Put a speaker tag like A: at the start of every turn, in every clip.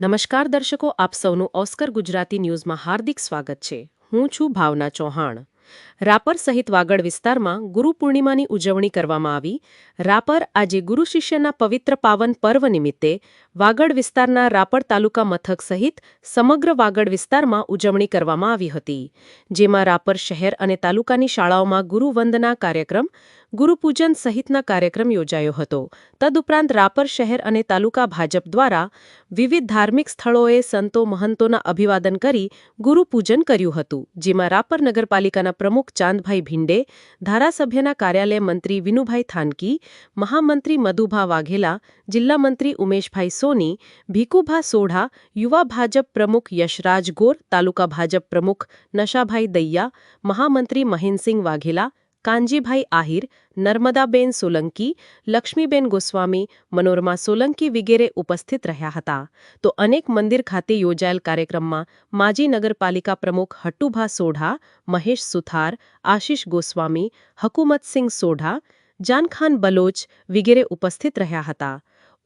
A: નમસ્કાર દર્શકો, આપ સૌનું ઓસ્કર ગુજરાતી ન્યૂઝમાં હાર્દિક સ્વાગત છે। હું છું ભાવના ચૌહાણ। રાપર સહિત વાગડ વિસ્તારમાં ગુરુ પૂર્ણિમાની ઉજવણી કરવામાં આવી। રાપર આજે ગુરુ શિષ્યના પવિત્ર પાવન પર્વ નિમિત્તે વાગડ વિસ્તારના રાપર તાલુકા મથક સહિત સમગ્ર વાગડ વિસ્તારમાં ઉજવણી કરવામાં આવી હતી, જેમાં રાપર શહેર અને તાલુકાની શાળાઓમાં ગુરુવંદના કાર્યક્રમ, ગુરુપૂજન સહિતના કાર્યક્રમ યોજાયો હતો। તદુપરાંત રાપર શહેર અને તાલુકા ભાજપ દ્વારા વિવિધ ધાર્મિક સ્થળોએ સંતો મહંતોના અભિવાદન કરી ગુરુપૂજન કર્યું હતું, જેમાં રાપર નગરપાલિકાના પ્રમુખ ચાંદભાઈ ભીંડે, ધારાસભ્યના કાર્યાલય મંત્રી વિનુભાઈ થાનકી, મહામંત્રી મધુભા વાઘેલા, જિલ્લા મંત્રી ઉમેશભાઈ સોની, ભીખુભા સોઢા, યુવા ભાજપ પ્રમુખ યશરાજ ગોર, તાલુકા ભાજપ પ્રમુખ નશાભાઈ દૈયા, મહામંત્રી મહેન્દ્રસિંહ વાઘેલા, કાનજીભાઈ આહિર, નર્મદાબેન સોલંકી, લક્ષ્મીબેન ગોસ્વામી, મનોરમા સોલંકી વગેરે ઉપસ્થિત રહ્યા હતા। તો અનેક મંદિર ખાતે યોજાયેલ કાર્યક્રમમાં માજી નગરપાલિકા પ્રમુખ હટ્ટુભા સોઢા, મહેશ સુથાર, આશિષ ગોસ્વામી, હકુમતસિંહ સોઢા, જાનખાન બલોચ વગેરે ઉપસ્થિત રહ્યા હતા।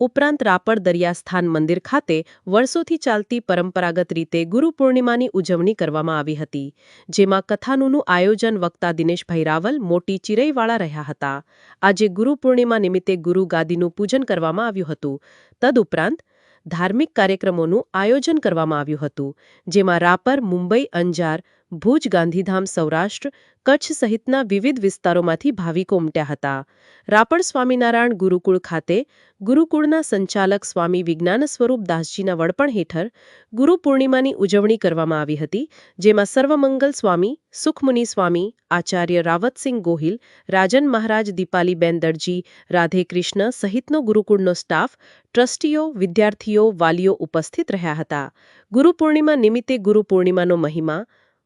A: ઉપરાંત રાપર દરિયાસ્થાન મંદિર ખાતે વર્ષોથી ચાલતી પરંપરાગત રીતે ગુરુ પૂર્ણિમાની ઉજવણી કરવામાં આવી હતી, જેમાં કથાનુંનું આયોજન વક્તા દિનેશભાઈ રાવલ મોટી ચિરઈવાળા રહ્યા હતા। આજે ગુરુ પૂર્ણિમા નિમિત્તે ગુરુ ગાદીનું પૂજન કરવામાં આવ્યું હતું। તદુપરાંત ધાર્મિક કાર્યક્રમોનું આયોજન કરવામાં આવ્યું હતું, જેમાં રાપર, મુંબઈ, અંજાર, ભુજ, ગાંધીધામ, સૌરાષ્ટ્ર, કચ્છ સહિતના વિવિધ વિસ્તારોમાંથી ભાવિકો ઉમટ્યા હતા। રાપર સ્વામિનારાયણ ગુરુકુળ ખાતે ગુરુકુળના સંચાલક સ્વામી વિજ્ઞાન સ્વરૂપ દાસજીના વડપણ હેઠળ ગુરુ પૂર્ણિમાની ઉજવણી કરવામાં આવી હતી, જેમાં સર્વમંગલ સ્વામી, સુખમુનિ સ્વામી, આચાર્ય રાવતસિંહ ગોહિલ, રાજન મહારાજ, દીપાલીબેન દરજી, રાધે કૃષ્ણ સહિતનો ગુરુકુળનો સ્ટાફ, ટ્રસ્ટીઓ, વિદ્યાર્થીઓ, વાલીઓ ઉપસ્થિત રહ્યા હતા। ગુરુ પૂર્ણિમા નિમિત્તે ગુરુ પૂર્ણિમાનો મહિમા,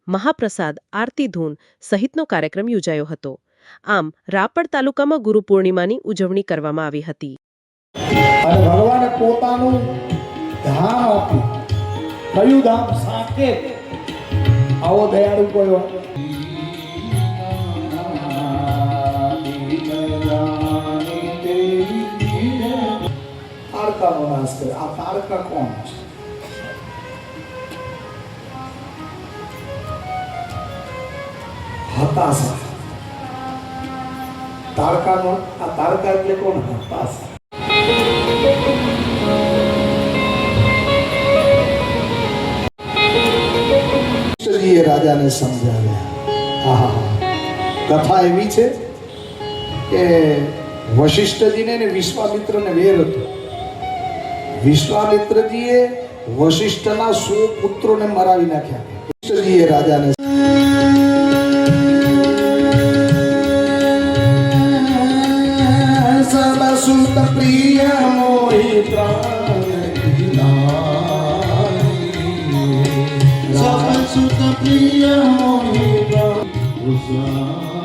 A: મહાપ્રસાદ, આરતી ધૂન સહિતનો કાર્યક્રમ યોજાયો હતો। આમ રાપર તાલુકામાં ગુરુ પૂર્ણિમાની ઉજવણી કરવામાં આવી હતી।
B: અને ભગવાને પોતાનું ધામ આપ્યું, કયું ધામ? સાકેત। આવો દયાળુ કોઈ તારકાનો નાશ કરે। આ તારકા કોણ છે? હતાશા। તારકાનો આ તારકા એટલે કોણ? હતાશા। એ રાજાને સમજાવ્યા। આહા, કથા એવી છે કે વશિષ્ઠજીને ને વિશ્વામિત્રને વેર હતો। વિશ્વામિત્રજીએ વશિષ્ઠના 100 પુત્રોને મરાવી નાખ્યા। વશિષ્ઠજીએ રાજાને સબસુત પ્રિય મોહિ પ્રાણ, સબસુત પ્રિય મોહિ પ્રાણ।